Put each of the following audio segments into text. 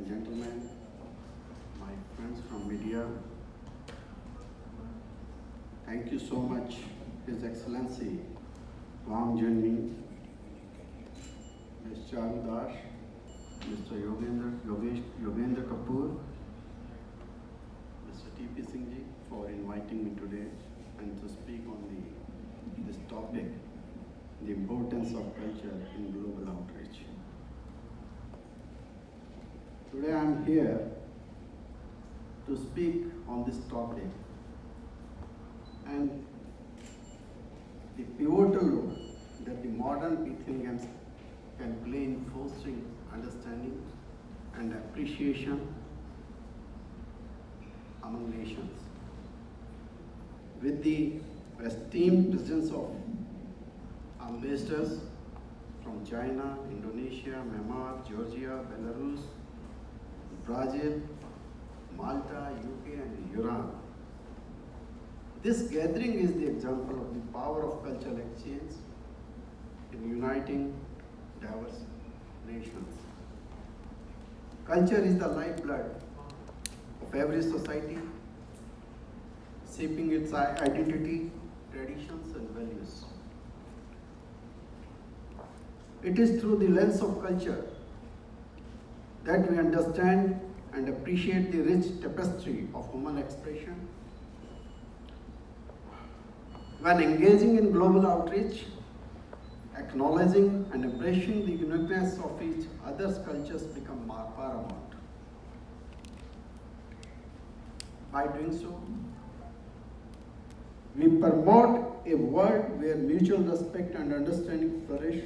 and gentlemen, my friends from media, thank you so much, His Excellency Wang Junming, Ms. Charu Das, Mr. Yogendra Kapoor, Mr. T.P. Singh ji for inviting me today and to speak on this topic, the importance of culture in global outreach. Today I am here to speak on this topic and the pivotal role that the modern Pythian Games can play in fostering understanding and appreciation among nations. With the esteemed presence of ambassadors from China, Indonesia, Myanmar, Georgia, Belarus, Brazil, Malta, UK and Iran. This gathering is the example of the power of cultural exchange in uniting diverse nations. Culture is the lifeblood of every society, shaping its identity, traditions and values. It is through the lens of culture that we understand and appreciate the rich tapestry of human expression. When engaging in global outreach, acknowledging and embracing the uniqueness of each other's cultures become paramount. By doing so, we promote a world where mutual respect and understanding flourish,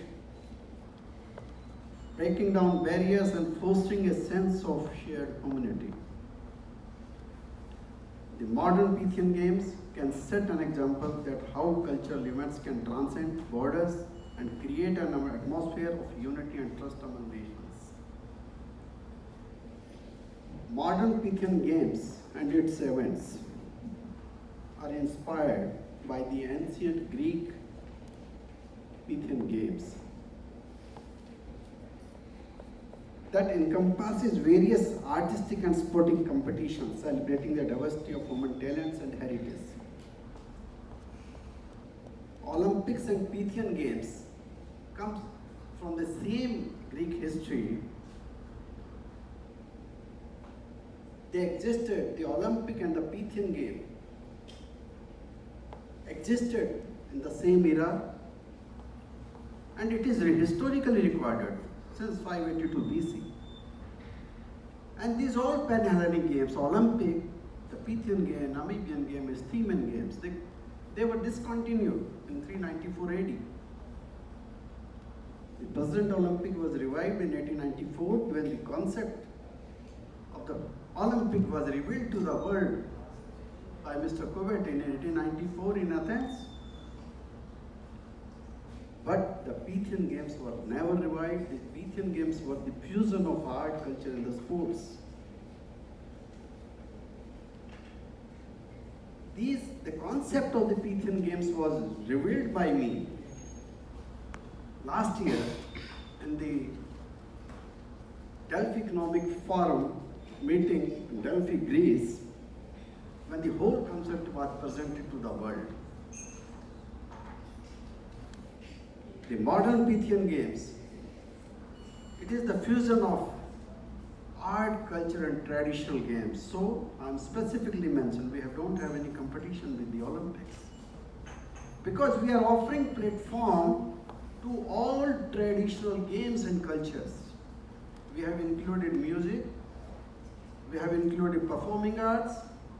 breaking down barriers and fostering a sense of shared humanity. The modern Pythian Games can set an example that how cultural events can transcend borders and create an atmosphere of unity and trust among nations. Modern Pythian Games and its events are inspired by the ancient Greek Pythian Games that encompasses various artistic and sporting competitions celebrating the diversity of human talents and heritage. Olympics and Pythian Games comes from the same Greek history. They existed, the Olympic and the Pythian Game existed in the same era, and it is historically recorded since 582 BC. And these all Pan-Hellenic games, Olympic, the Pythian game, Namibian game, Isthmian games, they were discontinued in 394 AD. The present Olympic was revived in 1894 when the concept of the Olympic was revealed to the world by Mr. Couvet in 1894 in Athens. But the Pythian Games were never revived. The Pythian Games were the fusion of art, culture and the sports. The concept of the Pythian Games was revealed by me last year in the Delphi Economic Forum meeting in Delphi, Greece, when the whole concept was presented to the world. The modern Pythian Games, it is the fusion of art, culture and traditional games. So I'm specifically mentioned, we don't have any competition with the Olympics. Because we are offering platform to all traditional games and cultures. We have included music, we have included performing arts,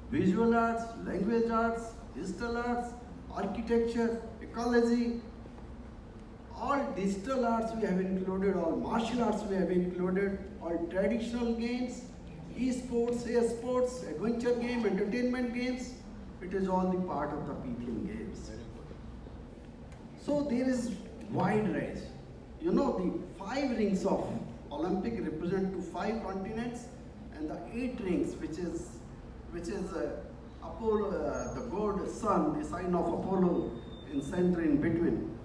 visual arts, language arts, digital arts, architecture, ecology, all digital arts we have included, all martial arts we have included, all traditional games, e-sports, sports, adventure game, entertainment games. It is all the part of the Pythian Games. So there is wide range. You know, the 5 rings of Olympic represent to 5 continents, and the 8 rings, which is Apollo, the god sun, the sign of Apollo in center in between,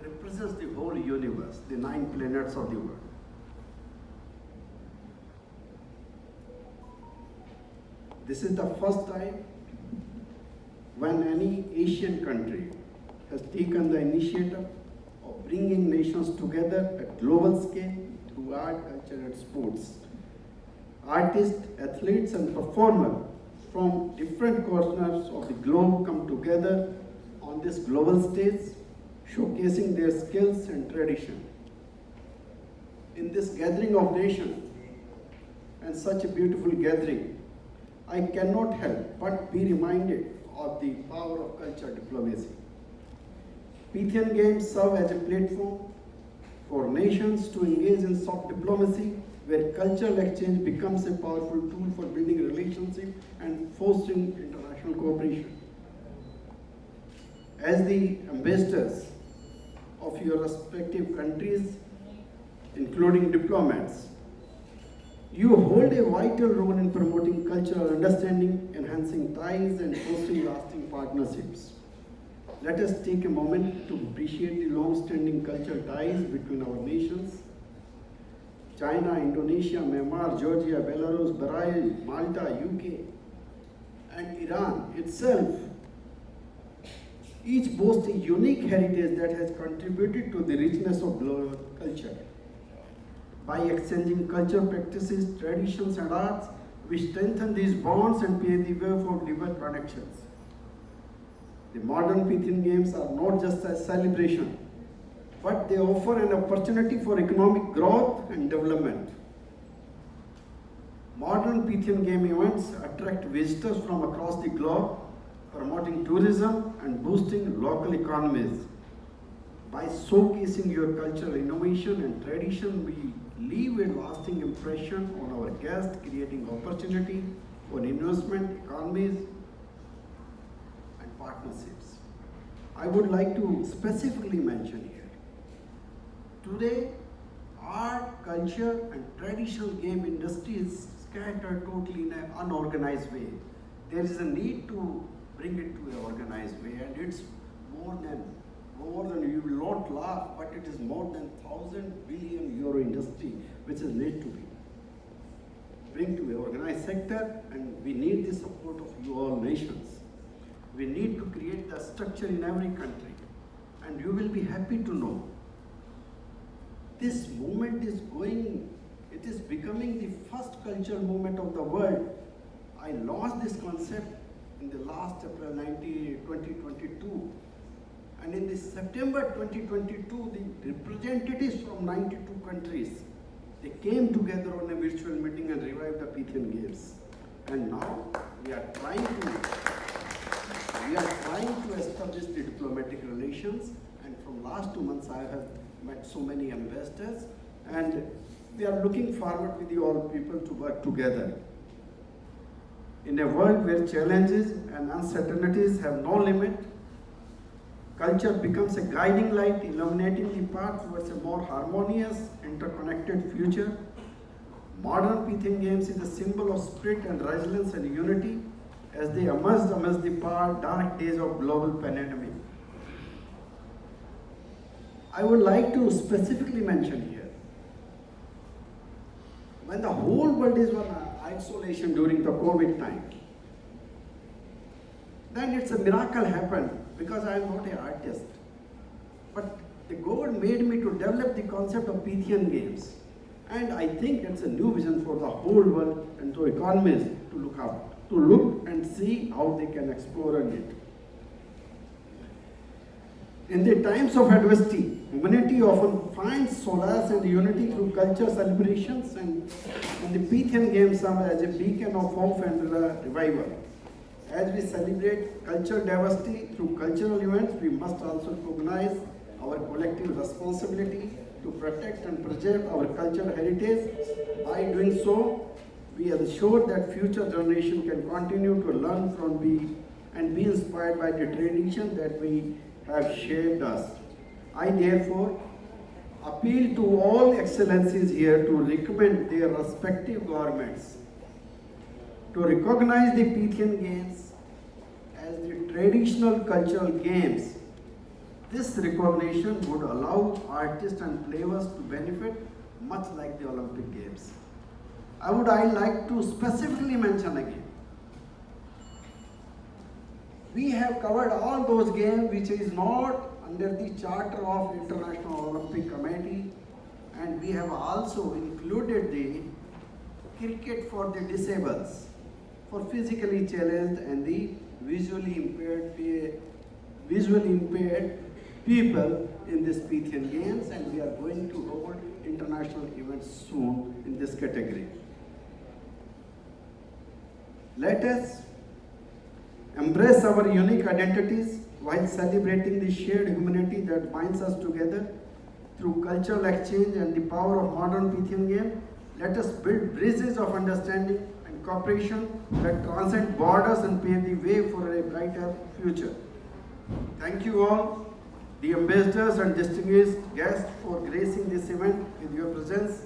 represents the whole universe, the 9 planets of the world. This is the first time when any Asian country has taken the initiative of bringing nations together at global scale through art, culture, and sports. Artists, athletes, and performers from different corners of the globe come together on this global stage, showcasing their skills and tradition. In this gathering of nations, and such a beautiful gathering, I cannot help but be reminded of the power of culture diplomacy. Pythian Games serve as a platform for nations to engage in soft diplomacy, where cultural exchange becomes a powerful tool for building relationships and fostering international cooperation. As the ambassadors of your respective countries, including diplomats, you hold a vital role in promoting cultural understanding, enhancing ties, and fostering lasting partnerships. Let us take a moment to appreciate the long-standing cultural ties between our nations. China, Indonesia, Myanmar, Georgia, Belarus, Brazil, Malta, UK, and Iran itself, each boasts a unique heritage that has contributed to the richness of global culture. By exchanging cultural practices, traditions, and arts, we strengthen these bonds and pave the way for deeper connections. The modern Pythian Games are not just a celebration, but they offer an opportunity for economic growth and development. Modern Pythian Game events attract visitors from across the globe, promoting tourism and boosting local economies. By showcasing your cultural innovation and tradition, we leave a lasting impression on our guests, creating opportunity for investment, economies, and partnerships. I would like to specifically mention here, today, art, culture, and traditional game industry is scattered totally in an unorganized way. There is a need to bring it to an organized way, and it's more than you will not laugh, but it is more than 1,000 billion euro industry which is need to be bring to an organized sector, and we need the support of you all nations. We need to create the structure in every country, and you will be happy to know this movement is going, it is becoming the first cultural movement of the world. I launched this concept in the last April 2022. And in this September 2022, the representatives from 92 countries, they came together on a virtual meeting and revived the Pythian Games. And now we are trying to establish the diplomatic relations. And from last 2 months, I have met so many ambassadors, and we are looking forward with you all people to work together. In a world where challenges and uncertainties have no limit, culture becomes a guiding light, illuminating the path towards a more harmonious, interconnected future. Modern Pythian Games is a symbol of spirit and resilience and unity as they emerge amidst the dark days of global pandemic. I would like to specifically mention here, when the whole world is on isolation during the COVID time, then it's a miracle happened, because I am not an artist. But the God made me to develop the concept of Pythian Games. And I think that's a new vision for the whole world and to economies to look and see how they can explore it. In the times of adversity, humanity often finds solace and unity through culture celebrations, and the Pythian Games serve as a beacon of hope and revival. As we celebrate cultural diversity through cultural events, we must also recognize our collective responsibility to protect and preserve our cultural heritage. By doing so, we ensure that future generations can continue to learn from and be inspired by the tradition that we have shaped us. I therefore appeal to all excellencies here to recommend their respective governments to recognize the Pythian Games as the traditional cultural games. This recognition would allow artists and players to benefit much like the Olympic Games. I would like to specifically mention again we have covered all those games which is not under the charter of International Olympic Committee, and we have also included the cricket for the disabled, for physically challenged and the visually impaired people in this Pythian Games, and we are going to hold international events soon in this category. Let us embrace our unique identities while celebrating the shared humanity that binds us together through cultural exchange and the power of modern Pythian game. Let us build bridges of understanding and cooperation that transcend borders and pave the way for a brighter future. Thank you all, the ambassadors and distinguished guests, for gracing this event with your presence.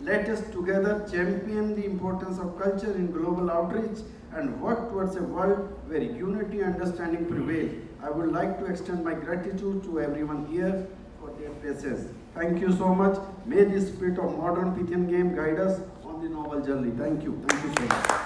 Let us together champion the importance of culture in global outreach and work towards a world where unity and understanding prevail. I would like to extend my gratitude to everyone here for their presence. Thank you so much. May the spirit of modern Pythian game guide us on the novel journey. Thank you. Thank you so much.